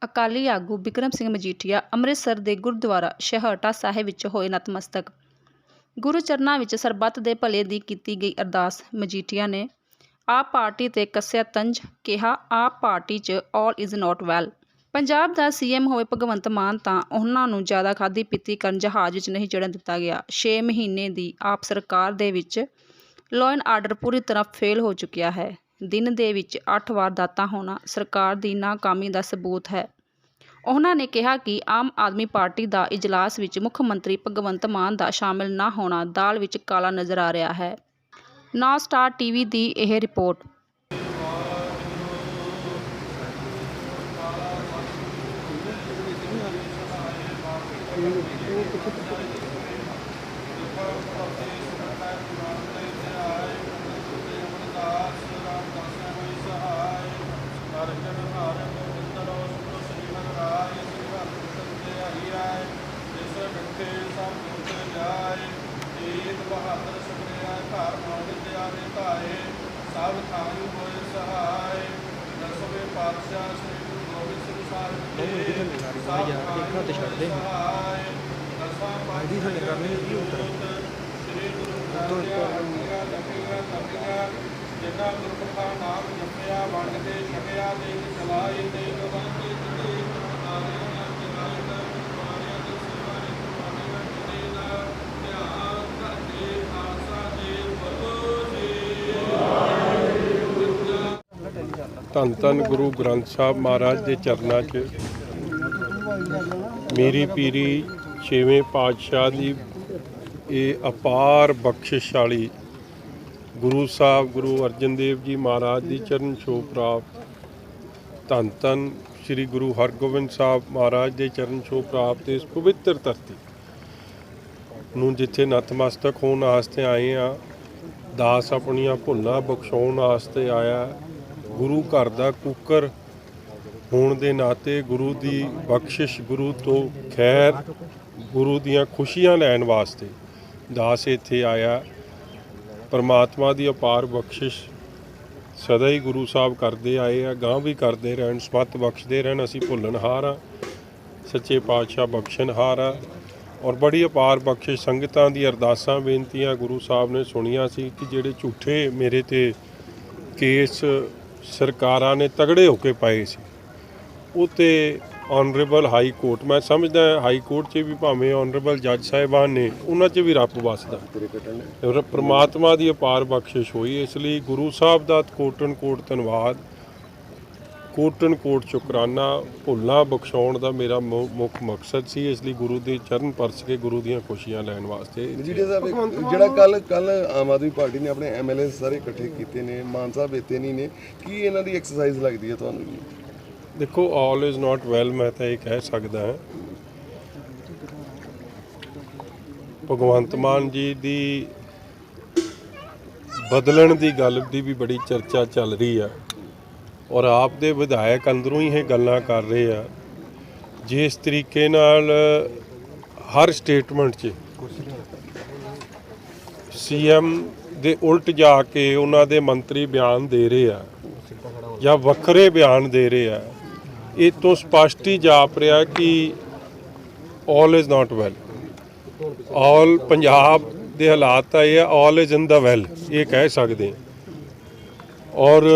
ਅਕਾਲੀ ਆਗੂ ਬਿਕਰਮ ਸਿੰਘ ਮਜੀਠੀਆ ਅੰਮ੍ਰਿਤਸਰ ਦੇ ਗੁਰਦੁਆਰਾ ਛੇਹਰਟਾ ਸਾਹਿਬ ਵਿੱਚ ਹੋਏ ਨਤਮਸਤਕ। ਗੁਰੂ ਚਰਨਾਂ ਵਿੱਚ ਸਰਬੱਤ ਦੇ ਭਲੇ ਦੀ ਕੀਤੀ ਗਈ ਅਰਦਾਸ। ਮਜੀਠੀਆ ਨੇ ਆਪ ਪਾਰਟੀ 'ਤੇ ਕੱਸਿਆ ਤੰਜ, ਕਿਹਾ ਆਪ ਪਾਰਟੀ 'ਚ all is not well. Punjab the CM ਹੋਵੇ ਭਗਵੰਤ ਮਾਨ ਤਾਂ ਉਹਨਾਂ ਨੂੰ ਜ਼ਿਆਦਾ ਖਾਧੀ ਪੀਤੀ ਕਰਨ ਜਹਾਜ਼ ਵਿੱਚ ਨਹੀਂ ਚੜ੍ਹਨ ਦਿੱਤਾ ਗਿਆ। 6 ਮਹੀਨੇ ਦੀ ਆਪ ਸਰਕਾਰ ਦੇ ਵਿੱਚ ਲਾਅ ਐਂਡ ਆਰਡਰ ਪੂਰੀ ਤਰ੍ਹਾਂ ਫੇਲ ਹੋ ਚੁੱਕਿਆ ਹੈ। ਦਿਨ ਦੇ ਵਿੱਚ 8 ਵਾਰਦਾਤਾਂ ਹੋਣਾ ਸਰਕਾਰ ਦੀ ਨਾਕਾਮੀ ਦਾ ਸਬੂਤ ਹੈ। ਉਹਨਾਂ ਨੇ ਕਿਹਾ ਕਿ ਆਮ ਆਦਮੀ ਪਾਰਟੀ ਦਾ ਇਜਲਾਸ ਵਿੱਚ ਮੁੱਖ ਮੰਤਰੀ ਭਗਵੰਤ ਮਾਨ ਦਾ ਸ਼ਾਮਿਲ ਨਾ ਹੋਣਾ ਦਾਲ ਵਿੱਚ ਕਾਲਾ ਨਜ਼ਰ ਆ ਰਿਹਾ ਹੈ। ਨਾਊ ਸਟਾਰ ਟੀਵੀ ਦੀ ਇਹ ਰਿਪੋਰਟ। ਸਭ ਥਾਈ ਹੋਏ ਸਹਾਇ ਦਸਵੇਂ ਪਾਤਸ਼ਾਹ ਸ੍ਰੀ ਗੁਰੂ ਗੋਬਿੰਦ ਸਿੰਘ ਸਾਹਿਬ ਜੀ ਸਹਾਇ ਦਸਾਂ ਪਾਤਸ਼ਾਹ ਸ੍ਰੀ ਗੁਰੂ ਜਿਨ੍ਹਾਂ ਗੁਰਮੁਖਾਂ ਨਾਮ ਜਪਿਆ ਵੰਡਦੇ ਛਕਿਆ ਦੇ ਚਲਾਏ ਤੇ ਗਵੰਦੇ ਜਿਤੇ ਧੰਨ ਧੰਨ ਗੁਰੂ ਗ੍ਰੰਥ ਸਾਹਿਬ ਮਹਾਰਾਜ ਦੇ ਚਰਨਾਂ 'ਚ ਮੇਰੀ ਪੀਰੀ ਛੇਵੇਂ ਪਾਤਸ਼ਾਹ ਦੀ ਇਹ ਅਪਾਰ ਬਖਸ਼ਿਸ਼ ਵਾਲੀ ਗੁਰੂ ਸਾਹਿਬ ਗੁਰੂ ਅਰਜਨ ਦੇਵ ਜੀ ਮਹਾਰਾਜ ਦੀ ਚਰਨ ਛੋਹ ਪ੍ਰਾਪਤ, ਧੰਨ ਧੰਨ ਸ੍ਰੀ ਗੁਰੂ ਹਰਗੋਬਿੰਦ ਸਾਹਿਬ ਮਹਾਰਾਜ ਦੇ ਚਰਨ ਛੋਹ ਪ੍ਰਾਪਤ ਇਸ ਪਵਿੱਤਰ ਧਰਤੀ ਨੂੰ ਜਿੱਥੇ ਨਤਮਸਤਕ ਹੋਣ ਵਾਸਤੇ ਆਏ ਆ। ਦਾਸ ਆਪਣੀਆਂ ਭੁੱਲਾਂ ਬਖਸ਼ਾਉਣ ਵਾਸਤੇ ਆਇਆ। ਗੁਰੂ ਘਰ ਦਾ ਕੂਕਰ ਹੋਣ ਦੇ ਨਾਤੇ ਗੁਰੂ ਦੀ ਬਖਸ਼ਿਸ਼, ਗੁਰੂ ਤੋਂ ਖੈਰ, ਗੁਰੂ ਦੀਆਂ ਖੁਸ਼ੀਆਂ ਲੈਣ ਵਾਸਤੇ ਦਾਸ ਇੱਥੇ ਆਇਆ। ਪਰਮਾਤਮਾ ਦੀ ਅਪਾਰ ਬਖਸ਼ਿਸ਼ ਸਦਾ ਹੀ ਗੁਰੂ ਸਾਹਿਬ ਕਰਦੇ ਆਏ ਆ, ਗਾਂ ਵੀ ਕਰਦੇ ਰਹਿਣ, ਸਮੱਤ ਬਖਸ਼ਦੇ ਰਹਿਣ। ਅਸੀਂ ਭੁੱਲਣਹਾਰ ਹਾਂ, ਸੱਚੇ ਪਾਤਸ਼ਾਹ ਬਖਸ਼ਣਹਾਰ ਆ। ਔਰ ਬੜੀ ਅਪਾਰ ਬਖਸ਼ਿਸ਼ ਸੰਗਤਾਂ ਦੀ ਅਰਦਾਸਾਂ ਬੇਨਤੀਆਂ ਗੁਰੂ ਸਾਹਿਬ ਨੇ ਸੁਣੀਆਂ ਸੀ ਕਿ ਜਿਹੜੇ ਝੂਠੇ ਮੇਰੇ 'ਤੇ ਕੇਸ ਸਰਕਾਰਾਂ ਨੇ ਤਗੜੇ ਹੋ ਕੇ ਪਾਏ ਸੀ ਉਹ 'ਤੇ ਔਨਰੇਬਲ ਹਾਈ ਕੋਰਟ, ਮੈਂ ਸਮਝਦਾ ਹਾਈ ਕੋਰਟ 'ਚ ਵੀ ਭਾਵੇਂ ਔਨਰੇਬਲ ਜੱਜ ਸਾਹਿਬਾਨ ਨੇ, ਉਹਨਾਂ 'ਚ ਵੀ ਰੱਬ ਵੱਸਦਾ। ਪਰਮਾਤਮਾ ਦੀ ਅਪਾਰ ਬਖਸ਼ਿਸ਼ ਹੋਈ। ਇਸ ਲਈ ਗੁਰੂ ਸਾਹਿਬ ਦਾ ਕੋਟਨ ਕੋਟ ਧੰਨਵਾਦ, ਕੋਟਨ ਕੋਟ ਸ਼ੁਕਰਾਨਾ। ਭੁੱਲਾਂ ਬਖਸ਼ਾਉਣ ਦਾ ਮੇਰਾ ਮੁੱਖ ਮਕਸਦ ਸੀ। ਇਸ ਲਈ ਗੁਰੂ ਦੇ ਚਰਨ ਪਰਸ ਕੇ ਗੁਰੂ ਦੀਆਂ ਖੁਸ਼ੀਆਂ ਲੈਣ ਵਾਸਤੇ। ਜਿਹੜਾ ਕੱਲ ਆਮ ਆਦਮੀ ਪਾਰਟੀ ਨੇ ਆਪਣੇ MLA ਸਾਰੇ ਇਕੱਠੇ ਕੀਤੇ ਨੇ, ਮਾਨ ਸਾਹਿਬ ਇੱਥੇ ਨਹੀਂ ਨੇ, ਕੀ ਇਹਨਾਂ ਦੀ ਐਕਸਰਸਾਈਜ਼ ਲੱਗਦੀ ਹੈ ਤੁਹਾਨੂੰ ਜੀ? ਦੇਖੋ, ਆਲ ਇਜ਼ ਨਾਟ ਵੈਲ ਮੈਂ ਤਾਂ ਇਹ ਕਹਿ ਸਕਦਾ ਹਾਂ। ਭਗਵੰਤ ਮਾਨ ਜੀ ਦੀ ਬਦਲਣ ਦੀ ਗੱਲ ਦੀ ਵੀ ਬੜੀ ਚਰਚਾ ਚੱਲ ਰਹੀ ਆ ਔਰ ਆਪ ਦੇ ਵਿਧਾਇਕ ਅੰਦਰੋਂ ਹੀ ਇਹ ਗੱਲਾਂ ਕਰ ਰਹੇ ਆ। ਜਿਸ ਤਰੀਕੇ ਨਾਲ ਹਰ ਸਟੇਟਮੈਂਟ 'ਚ CM ਦੇ ਉਲਟ ਜਾ ਕੇ ਉਹਨਾਂ ਦੇ ਮੰਤਰੀ ਬਿਆਨ ਦੇ ਰਹੇ ਆ ਜਾਂ ਵੱਖਰੇ ਬਿਆਨ ਦੇ ਰਹੇ ਆ, ਇਹ ਤੋਂ ਸਪਸ਼ਟ ਹੀ ਜਾਪ ਰਿਹਾ ਕਿ ਆਲ ਇਜ਼ ਨਾਟ ਵੈਲ। ਆਲ ਪੰਜਾਬ ਦੇ ਹਾਲਾਤ ਤਾਂ ਇਹ ਆ, all is in the well ਇਹ ਕਹਿ ਸਕਦੇ। ਔਰ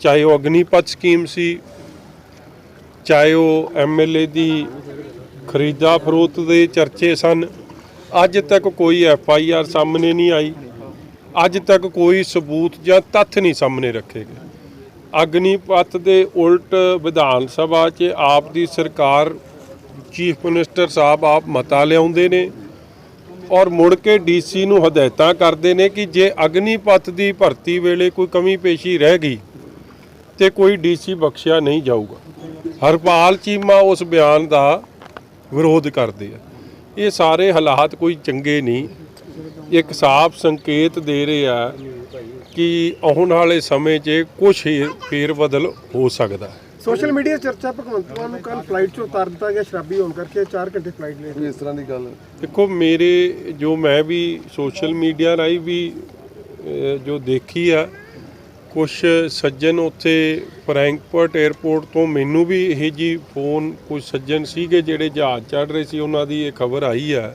ਚਾਹੇ ਉਹ ਅਗਨੀਪਥ ਸਕੀਮ ਸੀ, ਚਾਹੇ ਉਹ MLA ਦੀ ਖਰੀਦਾ ਫਰੋਖਤ ਦੇ ਚਰਚੇ ਸਨ, ਅੱਜ ਤੱਕ ਕੋਈ FIR ਸਾਹਮਣੇ ਨਹੀਂ ਆਈ, ਅੱਜ ਤੱਕ ਕੋਈ ਸਬੂਤ ਜਾਂ ਤੱਥ ਨਹੀਂ ਸਾਹਮਣੇ ਰੱਖੇ ਗਏ। ਅਗਨੀਪਥ ਦੇ ਉਲਟ ਵਿਧਾਨ ਸਭਾ 'ਚ ਆਪ ਦੀ ਸਰਕਾਰ, ਚੀਫ ਮਿਨਿਸਟਰ ਸਾਹਿਬ ਆਪ ਮਤਾ ਲਿਆਉਂਦੇ ਨੇ ਔਰ ਮੁੜ ਕੇ DC ਨੂੰ ਹਦਾਇਤਾਂ ਕਰਦੇ ਨੇ ਕਿ ਜੇ ਅਗਨੀਪਥ ਦੀ ਭਰਤੀ ਵੇਲੇ ਕੋਈ ਕਮੀ ਪੇਸ਼ੀ ਰਹਿ ਗਈ ਤੇ ਕੋਈ DC ਬਖਸ਼ਿਆ ਨਹੀਂ ਜਾਊਗਾ। ਹਰਪਾਲ ਚੀਮਾ ਉਸ ਬਿਆਨ ਦਾ ਵਿਰੋਧ ਕਰਦੇ ਆ। ਇਹ ਸਾਰੇ ਹਾਲਾਤ ਕੋਈ ਚੰਗੇ ਨਹੀਂ। ਇੱਕ ਸਾਫ਼ ਸੰਕੇਤ ਦੇ ਰਹੇ ਆ ਕਿ ਆਉਣ ਵਾਲੇ ਸਮੇਂ 'ਚ ਕੁਛ ਫੇਰ ਬਦਲ ਹੋ ਸਕਦਾ। ਸੋਸ਼ਲ ਮੀਡੀਆ ਚਰਚਾ ਭਗਵੰਤ ਮਾਨ ਨੂੰ ਕੱਲ ਫਲਾਈਟ 'ਚੋਂ ਉਤਾਰ ਦਿੱਤਾ ਗਿਆ ਸ਼ਰਾਬੀ ਹੋਣ ਕਰਕੇ, 4 ਘੰਟੇ ਫਲਾਈਟ ਲਈ। ਇਸ ਤਰ੍ਹਾਂ ਦੀ ਗੱਲ ਦੇਖੋ, ਮੇਰੇ ਜੋ ਮੈਂ ਵੀ ਸੋਸ਼ਲ ਮੀਡੀਆ ਰਾਹੀਂ ਵੀ ਜੋ ਦੇਖੀ ਆ ਕੁਛ ਸੱਜਣ ਉੱਥੇ ਫਰੈਂਕਫਰਟ 에ਅਰਪੋਰਟ ਤੋਂ ਮੈਨੂੰ ਵੀ ਇਹ ਜੀ ਫੋਨ ਕੁਝ ਸੱਜਣ ਸੀਗੇ ਜਿਹੜੇ ਜਹਾਜ਼ ਚੜ੍ਹ ਰਹੇ ਸੀ, ਉਹਨਾਂ ਦੀ ਇਹ ਖਬਰ ਆਈ ਹੈ।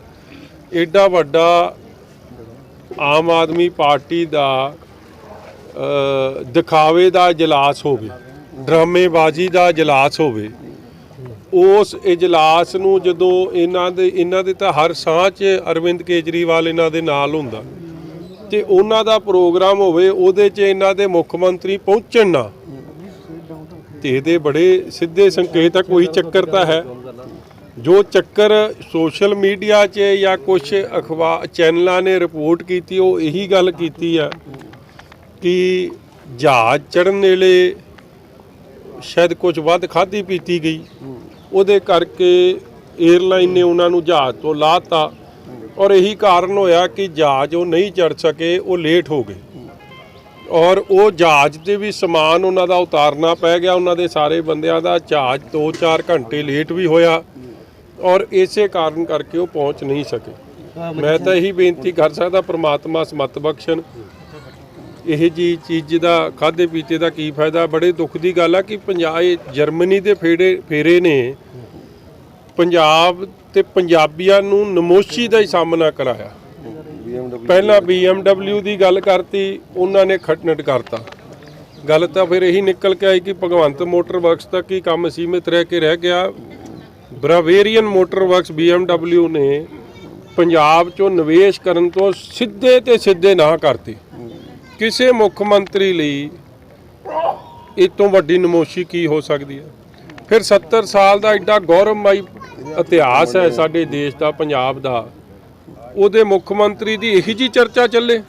ਐਡਾ ਵੱਡਾ ਆਮ ਆਦਮੀ ਪਾਰਟੀ ਦਾ ਦਿਖਾਵੇ ਦਾ ਇਜਲਾਸ ਹੋਵੇ, ਡਰਾਮੇਬਾਜ਼ੀ ਦਾ ਇਜਲਾਸ ਹੋਵੇ, ਉਸ ਇਜਲਾਸ ਨੂੰ ਜਦੋਂ ਇਹਨਾਂ ਦੇ ਤਾਂ ਹਰ ਸਾਹ 'ਚ ਅਰਵਿੰਦ ਕੇਜਰੀਵਾਲ ਇਹਨਾਂ ਦੇ ਨਾਲ ਹੁੰਦਾ ਤੇ ਉਹਨਾਂ ਦਾ ਪ੍ਰੋਗਰਾਮ ਹੋਵੇ, ਉਹਦੇ 'ਚ ਇਹਨਾਂ ਦੇ ਮੁੱਖ ਮੰਤਰੀ ਪਹੁੰਚਣ ਨਾ, ਤੇ ਇਹਦੇ ਬੜੇ ਸਿੱਧੇ ਸੰਕੇਤ ਆ। ਕੋਈ ਚੱਕਰ ਤਾਂ ਹੈ। ਜੋ ਚੱਕਰ ਸੋਸ਼ਲ ਮੀਡੀਆ 'ਚ ਜਾਂ ਕੁਛ ਅਖਬਾਰ ਚੈਨਲਾਂ ਨੇ ਰਿਪੋਰਟ ਕੀਤੀ, ਉਹ ਇਹੀ ਗੱਲ ਕੀਤੀ ਆ ਕਿ ਜਹਾਜ਼ ਚੜ੍ਹਨ ਵੇਲੇ ਸ਼ਾਇਦ ਕੁਝ ਵੱਧ ਖਾਧੀ ਪੀਤੀ ਗਈ, ਉਹਦੇ ਕਰਕੇ ਏਅਰਲਾਈਨ ਨੇ ਉਹਨਾਂ ਨੂੰ ਜਹਾਜ਼ ਤੋਂ ਲਾਹਤਾ ਔਰ ਇਹੀ ਕਾਰਨ ਹੋਇਆ ਕਿ ਜਹਾਜ਼ ਉਹ ਨਹੀਂ ਚੜ੍ਹ ਸਕੇ, ਉਹ ਲੇਟ ਹੋ ਗਏ ਔਰ ਉਹ ਜਹਾਜ਼ 'ਤੇ ਵੀ ਸਮਾਨ ਉਹਨਾਂ ਦਾ ਉਤਾਰਨਾ ਪੈ ਗਿਆ। ਉਹਨਾਂ ਦੇ ਸਾਰੇ ਬੰਦਿਆਂ ਦਾ ਜਹਾਜ਼ 2-4 ਘੰਟੇ ਲੇਟ ਵੀ ਹੋਇਆ ਔਰ ਇਸੇ ਕਾਰਨ ਕਰਕੇ ਉਹ ਪਹੁੰਚ ਨਹੀਂ ਸਕੇ। ਮੈਂ ਤਾਂ ਇਹੀ ਬੇਨਤੀ ਕਰ ਸਕਦਾ, ਪ੍ਰਮਾਤਮਾ ਸਮਤ ਬਖਸ਼ਣ। ਇਹ ਜੀ ਚੀਜ਼ ਦਾ ਖਾਧੇ ਪੀਤੇ ਦਾ ਕੀ ਫਾਇਦਾ। ਬੜੇ ਦੁੱਖ ਦੀ ਗੱਲ ਆ ਕਿ ਜਰਮਨੀ ਦੇ ਫੇਰੇ ਨੇ ਪੰਜਾਬ ਤੇ ਪੰਜਾਬੀਆਂ ਨੂੰ ਨਮੋਸ਼ੀ ਦਾ ਹੀ ਸਾਹਮਣਾ ਕਰਾਇਆ। ਪਹਿਲਾਂ BMW ਦੀ ਗੱਲ ਕਰਤੀ, ਉਹਨਾਂ ਨੇ ਖਟਨਟ ਕਰਤਾ। ਗੱਲ ਤਾਂ ਫਿਰ ਇਹੀ ਨਿਕਲ ਕੇ ਆਈ ਕਿ ਭਗਵੰਤ ਮੋਟਰ ਵਰਕਸ ਤੱਕ ਹੀ ਕੰਮ ਸੀਮਿਤ ਰਹਿ ਗਿਆ। ਬਰਾਵੇਰੀਅਨ ਮੋਟਰ ਵਰਕਸ BMW ਨੇ ਪੰਜਾਬ 'ਚੋਂ ਨਿਵੇਸ਼ ਕਰਨ ਤੋਂ ਸਿੱਧੇ ਨਾ ਕਰਤੀ। ਕਿਸੇ ਮੁੱਖ ਮੰਤਰੀ ਲਈ ਇਹ ਤੋਂ ਵੱਡੀ ਨਮੋਸ਼ੀ ਕੀ ਹੋ ਸਕਦੀ ਹੈ। ਫਿਰ 70 ਸਾਲ ਦਾ ਐਡਾ ਗੌਰਵਮਈ ਇਤਿਹਾਸ ਹੈ ਸਾਡੇ ਦੇਸ਼ ਦਾ, ਪੰਜਾਬ ਦਾ, ਉਹਦੇ ਮੁੱਖ ਮੰਤਰੀ ਦੀ ਇਹੀ ਜੀ ਚਰਚਾ ਚੱਲੇ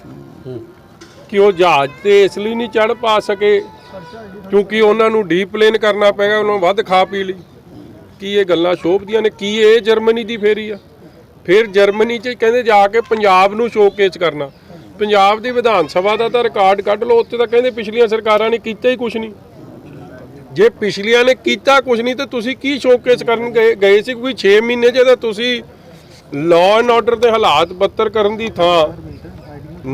ਕਿ ਉਹ ਜਹਾਜ਼ ਤੇ ਇਸ ਲਈ ਨਹੀਂ ਚੜ੍ਹ ਪਾ ਸਕੇ ਕਿਉਂਕਿ ਉਹਨਾਂ ਨੂੰ ਡੀਪਲੇਨ ਕਰਨਾ ਪੈਗਾ, ਉਹਨਾਂ ਨੂੰ ਵੱਧ ਖਾ ਪੀ ਲਈ। ਕੀ ਇਹ ਗੱਲਾਂ ਸ਼ੋਭਦੀਆਂ ਨੇ? ਕੀ ਇਹ ਜਰਮਨੀ ਦੀ ਫੇਰੀ ਆ? ਫਿਰ ਜਰਮਨੀ 'ਚ ਕਹਿੰਦੇ ਜਾ ਕੇ ਪੰਜਾਬ ਨੂੰ ਸ਼ੋਕੇਸ ਕਰਨਾ। ਪੰਜਾਬ ਦੀ ਵਿਧਾਨ ਸਭਾ ਦਾ ਤਾਂ ਰਿਕਾਰਡ ਕੱਢ ਲਓ, ਉੱਥੇ ਤਾਂ ਕਹਿੰਦੇ ਪਿਛਲੀਆਂ ਸਰਕਾਰਾਂ ਨੇ ਕੀਤਾ ਹੀ ਕੁਛ ਨਹੀਂ। ਜੇ ਪਿਛਲੀਆਂ ਨੇ ਕੀਤਾ ਕੁਛ ਨਹੀਂ ਤਾਂ ਤੁਸੀਂ ਕੀ ਸ਼ੋਕੇਸ ਕਰਨ ਗਏ ਸੀ? ਕੋਈ 6 ਮਹੀਨੇ 'ਚ ਤਾਂ ਤੁਸੀਂ ਲਾਅ ਐਂਡ ਆਰਡਰ ਦੇ ਹਾਲਾਤ ਬੱਤਰ ਕਰਨ ਦੀ ਥਾਂ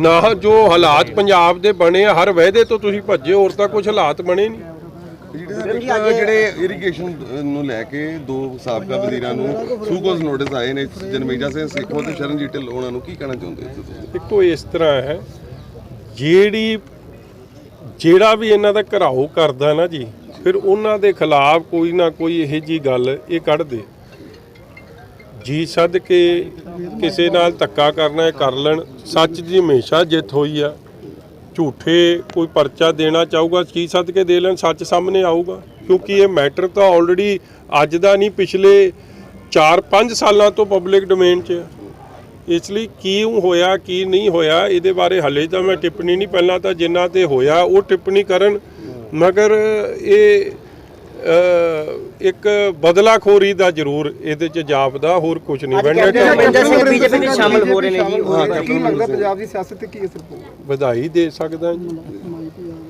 ਨਾ ਜੋ ਹਾਲਾਤ ਪੰਜਾਬ ਦੇ ਬਣੇ ਆ, ਹਰ ਵਾਅਦੇ ਤੋਂ ਤੁਸੀਂ ਭੱਜੇ, ਹੋਰ ਤਾਂ ਕੁਛ ਹਾਲਾਤ ਬਣੇ ਨਹੀਂ। ਜਿਹੜੇ ਇਰੀਗੇਸ਼ਨ ਨੂੰ ਲੈ ਕੇ 2 ਸਾਬਕਾ ਵਜ਼ੀਰਾਂ ਨੂੰ ਸੂਕੋਸ ਨੋਟਿਸ ਆਏ ਨੇ, ਜਨਮੇਜਾ ਸਿੰਘ ਸੇਖੋਂ ਤੇ ਸ਼ਰਨਜੀਤ ਢਿੱਲੋਂ, ਉਹਨਾਂ ਨੂੰ ਕੀ ਕਹਿਣਾ ਚਾਹੁੰਦੇ ਹੋ ਤੁਸੀਂ? ਦੇਖੋ, ਇਸ ਤਰ੍ਹਾਂ ਹੈ, ਜਿਹੜਾ ਵੀ ਇਹਨਾਂ ਦਾ ਘਰਾਓ ਕਰਦਾ ਨਾ ਜੀ, ਫਿਰ ਉਹਨਾਂ ਦੇ ਖਿਲਾਫ ਕੋਈ ਨਾ ਕੋਈ ਇਹੋ ਜਿਹੀ ਗੱਲ ਇਹ ਕੱਢਦੇ। ਜੀ ਸੱਦ ਕੇ ਕਿਸੇ ਨਾਲ ਧੱਕਾ ਕਰਨਾ ਇਹ ਕਰ ਲੈਣ। ਸੱਚ ਦੀ ਹਮੇਸ਼ਾ ਜਿੱਤ ਹੋਈ ਆ। ਝੂਠੇ ਕੋਈ ਪਰਚਾ ਦੇਣਾ ਚਾਹੂਗਾ, ਕੀ ਸੱਦ ਕੇ ਦੇ ਲੈਣ, ਸੱਚ ਸਾਹਮਣੇ ਆਊਗਾ। ਕਿਉਂਕਿ ਇਹ ਮੈਟਰ ਤਾਂ ਆਲਰੇਡੀ ਅੱਜ ਦਾ ਨਹੀਂ, ਪਿਛਲੇ 4-5 ਸਾਲਾਂ ਤੋਂ ਪਬਲਿਕ ਡੋਮੇਨ 'ਚ। ਇਸ ਲਈ ਕੀ ਹੋਇਆ ਕੀ ਨਹੀਂ ਹੋਇਆ ਇਹਦੇ ਬਾਰੇ ਹਲੇ ਤਾਂ ਮੈਂ ਟਿੱਪਣੀ ਨਹੀਂ, ਪਹਿਲਾਂ ਤਾਂ ਜਿਨ੍ਹਾਂ 'ਤੇ ਹੋਇਆ ਉਹ ਟਿੱਪਣੀ ਕਰਨ, ਮਗਰ ਇਹ ਇੱਕ ਬਦਲਾਖੋਰੀ ਦਾ ਜ਼ਰੂਰ ਇਹਦੇ 'ਚ ਜਾਪਦਾ, ਹੋਰ ਕੁਝ ਨਹੀਂ ਬਣਿਆ। ਬੀਜੇਪੀ ਵਿੱਚ ਸ਼ਾਮਲ ਹੋ ਰਹੇ ਨੇ ਜੀ, ਕੀ ਲੱਗਦਾ ਪੰਜਾਬ ਦੀ ਸਿਆਸਤ ਤੇ ਕੀ ਅਸਰ ਪਊਗਾ? ਵਧਾਈ ਦੇ ਸਕਦਾ ਜੀ।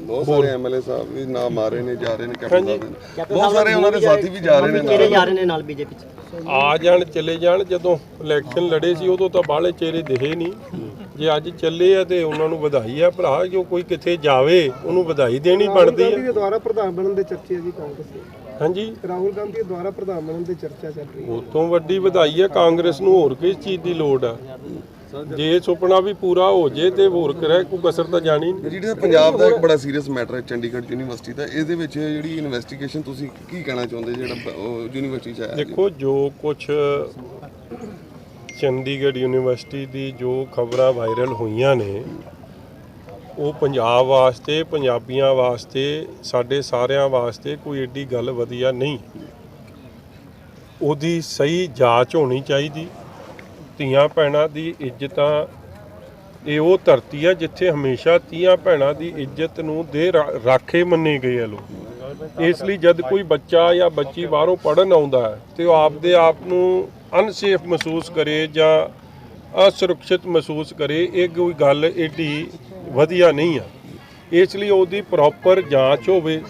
ਬਹੁਤ ਸਾਰੇ ਐਮਐਲਏ ਸਾਹਿਬ ਵੀ ਨਾਮ ਆ ਰਹੇ ਨੇ, ਜਾ ਰਹੇ ਨੇ, ਕੈਪਟਨ ਸਾਹਿਬ ਬਹੁਤ ਸਾਰੇ ਉਹਨਾਂ ਦੇ ਸਾਥੀ ਵੀ ਜਾ ਰਹੇ ਨੇ ਨਾਲ ਬੀਜੇਪੀ 'ਚ। ਆ ਜਾਣ ਚਲੇ ਜਾਣ। ਜਦੋਂ ਇਲੈਕਸ਼ਨ ਲੜੇ ਸੀ ਉਦੋਂ ਤਾਂ ਬਾਹਲੇ ਚਿਹਰੇ ਦਿਖੇ ਨਹੀਂ। ਜੇ ਅੱਜ ਚੱਲੇ ਆ ਤੇ ਉਹਨਾਂ ਨੂੰ ਵਧਾਈ ਆ ਭਰਾ। ਜੋ ਕੋਈ ਕਿੱਥੇ ਜਾਵੇ ਉਹਨੂੰ ਵਧਾਈ ਦੇਣੀ ਬਣਦੀ ਹੈ। ਦੁਆਰਾ ਪ੍ਰਧਾਨ ਬਣਨ ਦੇ ਚਰਚੇ ਜੀ ਕਾਂਗਰਸ ਦੇ। ਹਾਂਜੀ, ਰਾਹੁਲ ਗਾਂਧੀ ਦੁਆਰਾ ਪ੍ਰਧਾਨ ਬਣਨ ਦੀ ਚਰਚਾ ਚੱਲ ਰਹੀ ਹੈ। ਉਸ ਤੋਂ ਵੱਡੀ ਵਧਾਈ ਹੈ ਕਾਂਗਰਸ ਨੂੰ। ਹੋਰ ਕਿਸ ਚੀਜ਼ ਦੀ ਲੋੜ ਆ? ਜੇ ਸੁਪਨਾ ਵੀ ਪੂਰਾ ਹੋ ਜੇ ਤੇ ਹੋਰ ਕਰੇ ਕੋਈ ਕਸਰ ਤਾਂ ਜਾਣੀ ਨਹੀਂ। ਜਿਹੜਾ ਪੰਜਾਬ ਦਾ ਇੱਕ ਬੜਾ ਸੀਰੀਅਸ ਮੈਟਰ ਹੈ ਚੰਡੀਗੜ੍ਹ ਯੂਨੀਵਰਸਿਟੀ ਦਾ, ਇਹਦੇ ਵਿੱਚ ਜਿਹੜੀ ਇਨਵੈਸਟੀਗੇਸ਼ਨ ਤੁਸੀਂ ਕੀ ਕਹਿਣਾ ਚਾਹੁੰਦੇ ਜਿਹੜਾ ਯੂਨੀਵਰਸਿਟੀ 'ਚ ਆਇਆ? ਦੇਖੋ, ਜੋ ਕੁਛ ਚੰਡੀਗੜ੍ਹ ਯੂਨੀਵਰਸਿਟੀ ਦੀ ਜੋ ਖਬਰਾਂ ਵਾਇਰਲ ਹੋਈਆਂ ਨੇ, ਉਹ ਪੰਜਾਬ ਵਾਸਤੇ, ਪੰਜਾਬੀਆਂ ਵਾਸਤੇ, ਸਾਡੇ ਸਾਰਿਆਂ ਵਾਸਤੇ ਕੋਈ ਏਡੀ ਗੱਲ ਵਧੀਆ ਨਹੀਂ। ਉਹਦੀ ਸਹੀ ਜਾਂਚ ਹੋਣੀ ਚਾਹੀਦੀ। ਧੀਆਂ ਭੈਣਾਂ ਦੀ ਇੱਜ਼ਤਾਂ, ਇਹ ਉਹ ਧਰਤੀ ਹੈ ਜਿੱਥੇ ਹਮੇਸ਼ਾ ਧੀਆਂ ਭੈਣਾਂ ਦੀ ਇੱਜ਼ਤ ਨੂੰ ਦੇ ਰਾਖੇ ਮੰਨੇ ਗਏ ਆ ਲੋਕ। ਇਸ ਲਈ ਜਦ ਕੋਈ ਬੱਚਾ ਜਾਂ ਬੱਚੀ ਬਾਹਰੋਂ ਪੜ੍ਹਨ ਆਉਂਦਾ ਹੈ ਤੇ ਉਹ ਆਪਦੇ ਆਪ ਨੂੰ ਅਨਸੇਫ ਮਹਿਸੂਸ ਕਰੇ ਜਾਂ ਅਸੁਰੱਖਿਅਤ ਮਹਿਸੂਸ ਕਰੇ, ਇਹ ਕੋਈ ਗੱਲ ਏਡੀ ਵਧੀਆ ਨਹੀਂ ਆ। ਇਸ ਲਈ ਉਹਦੀ ਪ੍ਰੋਪਰ ਜਾਂਚ ਹੋਵੇ।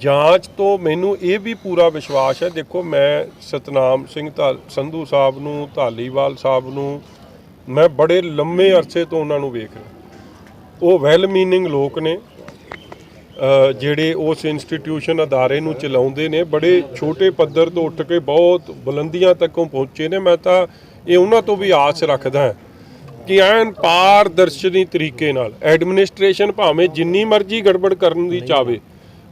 ਜਾਂਚ ਤੋਂ ਮੈਨੂੰ ਇਹ ਵੀ ਪੂਰਾ ਵਿਸ਼ਵਾਸ ਹੈ। ਦੇਖੋ, ਮੈਂ ਸਤਨਾਮ ਸਿੰਘ ਸੰਧੂ ਸਾਹਿਬ ਨੂੰ, ਧਾਲੀਵਾਲ ਸਾਹਿਬ ਨੂੰ ਮੈਂ ਬੜੇ ਲੰਮੇ ਅਰਸੇ ਤੋਂ ਉਹਨਾਂ ਨੂੰ ਵੇਖ ਰਿਹਾ। ਉਹ ਵੈਲ ਮੀਨਿੰਗ ਲੋਕ ਨੇ, ਜਿਹੜੇ ਉਸ ਇੰਸਟੀਟਿਊਸ਼ਨ ਅਦਾਰੇ ਨੂੰ ਚਲਾਉਂਦੇ ਨੇ ਬੜੇ ਛੋਟੇ ਪੱਧਰ ਤੋਂ ਉੱਠ ਕੇ ਬਹੁਤ ਬੁਲੰਦੀਆਂ ਤੱਕੋਂ ਪਹੁੰਚੇ ਨੇ। ਮੈਂ ਤਾਂ ਇਹ ਉਹਨਾਂ ਤੋਂ ਵੀ ਆਸ ਰੱਖਦਾ ਕਿ ਐਨ ਪਾਰਦਰਸ਼ੀ ਤਰੀਕੇ ਨਾਲ ਐਡਮਿਨਿਸਟ੍ਰੇਸ਼ਨ ਭਾਵੇਂ ਜਿੰਨੀ ਮਰਜ਼ੀ ਗੜਬੜ ਕਰਨ ਦੀ ਚਾਵੇ,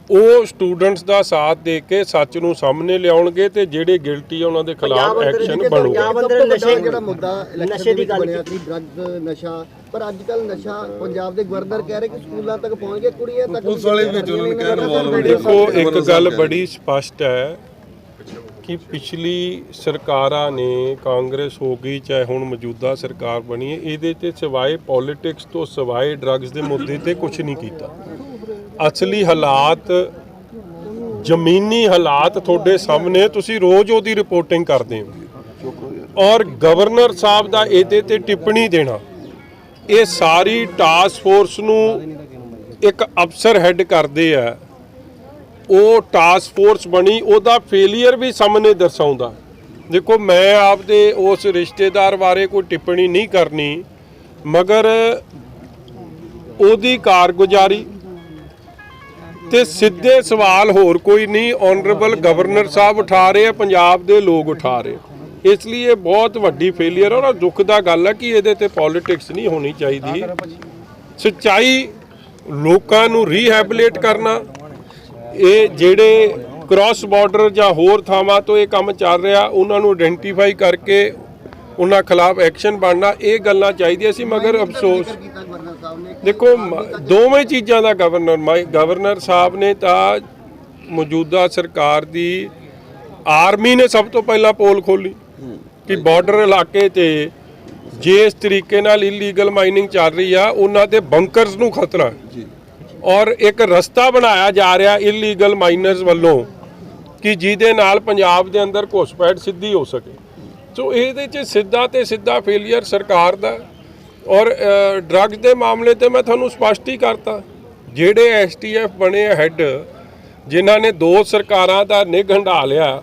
ਉਹ ਸਟੂਡੈਂਟਸ ਦਾ ਸਾਥ ਦੇ ਕੇ ਸੱਚ ਨੂੰ ਸਾਹਮਣੇ ਲਿਆਉਣਗੇ ਤੇ ਜਿਹੜੇ ਗਿਲਟੀ ਆ ਉਹਨਾਂ ਦੇ ਖਿਲਾਫ ਐਕਸ਼ਨ ਬਣੂਗਾ। ਪੰਜਾਬ ਅੰਦਰ ਨਸ਼ੇ ਜਿਹੜਾ ਮੁੱਦਾ ਨਸ਼ੇ ਇਲੈਕਸ਼ਨ ਦੀ ਦੀ ਗੱਲ ਬਣਿਆ ਸੀ, ਡਰੱਗ ਨਸ਼ਾ, ਪਰ ਅੱਜ ਕੱਲ ਨਸ਼ਾ ਪੰਜਾਬ ਦੇ ਗਵਰਨਰ ਕਹਿ ਰਹੇ ਕਿ ਸਕੂਲਾਂ ਤੱਕ ਪਹੁੰਚ ਗਿਆ, ਕੁੜੀਆਂ ਤੱਕ ਪੁਲਿਸ ਵਾਲੇ ਵੀ ਉਹਨਾਂ ਨੇ ਕਿਹਾ ਇਨਵੋਲਵ ਦੇਖੋ ਇੱਕ ਗੱਲ ਬੜੀ ਸਪਸ਼ਟ ਹੈ ਕਿ ਪਿਛਲੀ ਸਰਕਾਰਾਂ ਨੇ, ਕਾਂਗਰਸ ਹੋ ਗਈ ਚਾਹੇ ਹੁਣ ਮੌਜੂਦਾ ਸਰਕਾਰ ਬਣੀ ਹੈ, ਇਹਦੇ ਤੇ ਸਿਵਾਏ ਪੋਲਿਟਿਕਸ ਤੋਂ ਸਿਵਾਏ ਡਰੱਗਸ ਦੇ ਮੁੱਦੇ ਤੇ ਕੁਝ ਨਹੀਂ ਕੀਤਾ। ਅਸਲੀ ਹਾਲਾਤ, ਜ਼ਮੀਨੀ ਹਾਲਾਤ ਤੁਹਾਡੇ ਸਾਹਮਣੇ, ਤੁਸੀਂ ਰੋਜ਼ ਉਹਦੀ ਰਿਪੋਰਟਿੰਗ ਕਰਦੇ ਹੋ। ਔਰ ਗਵਰਨਰ ਸਾਹਿਬ ਦਾ ਇਹਦੇ ਤੇ ਟਿੱਪਣੀ ਦੇਣਾ, ਇਹ ਸਾਰੀ ਟਾਸਕ ਫੋਰਸ ਨੂੰ ਇੱਕ ਅਫਸਰ ਹੈੱਡ ਕਰਦੇ ਆ, ਉਹ ਟਾਸਕ ਫੋਰਸ ਬਣੀ, ਉਹਦਾ ਫੇਲੀਅਰ ਵੀ ਸਾਹਮਣੇ ਦਰਸਾਉਂਦਾ। ਦੇਖੋ ਮੈਂ ਆਪਦੇ ਉਸ ਰਿਸ਼ਤੇਦਾਰ ਬਾਰੇ ਕੋਈ ਟਿੱਪਣੀ ਨਹੀਂ ਕਰਨੀ, ਮਗਰ ਉਹਦੀ ਕਾਰਗੁਜ਼ਾਰੀ ਤੇ ਸਿੱਧੇ ਸਵਾਲ ਹੋਰ ਕੋਈ ਨਹੀਂ, ਆਨਰੇਬਲ ਗਵਰਨਰ ਸਾਹਿਬ ਉਠਾ ਰਹੇ ਆ, ਪੰਜਾਬ ਦੇ ਲੋਕ ਉਠਾ ਰਹੇ। ਇਸ ਲਈ ਇਹ ਬਹੁਤ ਵੱਡੀ ਫੇਲੀਅਰ ਔਰ ਦੁੱਖ ਦਾ ਗੱਲ ਹੈ ਕਿ ਇਹਦੇ ਤੇ ਪੋਲਿਟਿਕਸ ਨਹੀਂ ਹੋਣੀ ਚਾਹੀਦੀ। ਸੱਚਾਈ ਲੋਕਾਂ ਨੂੰ ਰੀਹੈਬਿਲਿਟ ਕਰਨਾ, ਇਹ ਜਿਹੜੇ ਕ੍ਰਾਸ ਬਾਰਡਰ ਜਾਂ ਹੋਰ ਥਾਵਾਂ ਤੋਂ ਇਹ ਕੰਮ ਚੱਲ ਰਿਹਾ ਉਹਨਾਂ ਨੂੰ ਆਇਡੈਂਟੀਫਾਈ ਕਰਕੇ ਉਹਨਾਂ ਖਿਲਾਫ ਐਕਸ਼ਨ ਬਣਨਾ, ਇਹ ਗੱਲਾਂ ਚਾਹੀਦੀਆਂ ਸੀ। ਮਗਰ ਅਫਸੋਸ ਦੇਖੋ ਦੋਵੇਂ ਚੀਜ਼ਾਂ ਦਾ ਗਵਰਨਰ ਸਾਹਿਬ ਨੇ ਤਾਂ ਮੌਜੂਦਾ ਸਰਕਾਰ ਦੀ ਆਰਮੀ ਨੇ ਸਭ ਤੋਂ ਪਹਿਲਾਂ ਪੋਲ ਖੋਲੀ ਕਿ ਬਾਰਡਰ ਇਲਾਕੇ ਤੇ ਜੇ ਇਸ ਤਰੀਕੇ ਨਾਲ ਇਲੀਗਲ ਮਾਈਨਿੰਗ ਚੱਲ ਰਹੀ ਆ ਉਹਨਾਂ ਦੇ ਬੰਕਰਸ ਨੂੰ ਖਤਰਾ ਔਰ ਇੱਕ ਰਸਤਾ ਬਣਾਇਆ ਜਾ ਰਿਹਾ ਇਲੀਗਲ ਮਾਈਨਰਸ ਵੱਲੋਂ ਕਿ ਜਿਹਦੇ ਨਾਲ ਪੰਜਾਬ ਦੇ ਅੰਦਰ ਘੁਸਪੈਠ ਸਿੱਧੀ ਹੋ ਸਕੇ। ਸੋ ਇਹਦੇ 'ਚ ਸਿੱਧਾ ਤੇ ਸਿੱਧਾ ਫੇਲੀਅਰ ਸਰਕਾਰ ਦਾ। ਔਰ ਡਰੱਗਸ ਦੇ ਮਾਮਲੇ ਤੇ ਮੈਂ ਤੁਹਾਨੂੰ ਸਪਸ਼ਟ ਹੀ ਕਰਤਾ, ਜਿਹੜੇ ਐਸਟੀਐਫ ਬਣੇ ਹੈੱਡ ਜਿਨ੍ਹਾਂ ਨੇ 2 ਸਰਕਾਰਾਂ ਦਾ ਨਿੱਘ ਹੰਢਾ ਲਿਆ,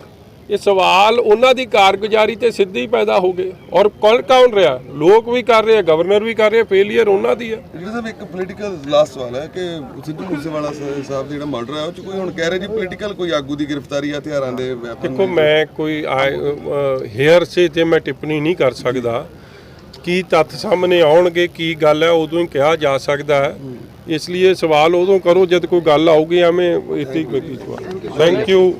ਇਹ ਸਵਾਲ ਉਹਨਾਂ ਦੀ ਕਾਰਗੁਜ਼ਾਰੀ ਤੇ ਸਿੱਧੇ ਹੀ ਪੈਦਾ ਹੋ ਗਏ। ਔਰ ਕੌਣ ਰਿਹਾ, ਲੋਕ ਵੀ ਕਰ ਰਹੇ, ਗਵਰਨਰ ਵੀ ਕਰ ਰਹੇ, ਫੇਲੀਅਰ ਉਹਨਾਂ ਦੀ ਹੈ। ਸਾਹਿਬ ਇੱਕ ਪੋਲੀਟੀਕਲ ਲਾਸਟ ਸਵਾਲ ਹੈ ਕਿ ਸਿੱਧੂ ਮੂਸੇਵਾਲਾ ਸਾਹਿਬ ਜਿਹੜਾ ਮਰਡਰ ਹੈ ਉਹ 'ਚ ਕੋਈ ਹੁਣ ਕਹਿ ਰਹੇ ਜੀ ਪੋਲੀਟੀਕਲ ਕੋਈ ਆਗੂ ਦੀ ਗ੍ਰਿਫਤਾਰੀ ਹਥਿਆਰਾਂ ਦੇ ਵੈਪਨ। ਦੇਖੋ ਮੈਂ ਕੋਈ ਹੇਅਰ ਸੇ ਤੇ ਮੈਂ ਟਿੱਪਣੀ ਨਹੀਂ ਕਰ ਸਕਦਾ, ਕੀ ਤੱਥ ਸਾਹਮਣੇ ਆਉਣਗੇ ਕੀ ਗੱਲ ਹੈ ਉਦੋਂ ਹੀ ਕਿਹਾ ਜਾ ਸਕਦਾ ਹੈ। ਇਸ ਲਈ ਇਹ ਸਵਾਲ ਉਦੋਂ ਕਰੋ ਜਦ ਕੋਈ ਗੱਲ ਆਊਗੀ। ਐਵੇਂ ਇੱਥੇ ਥੈਂਕ ਯੂ।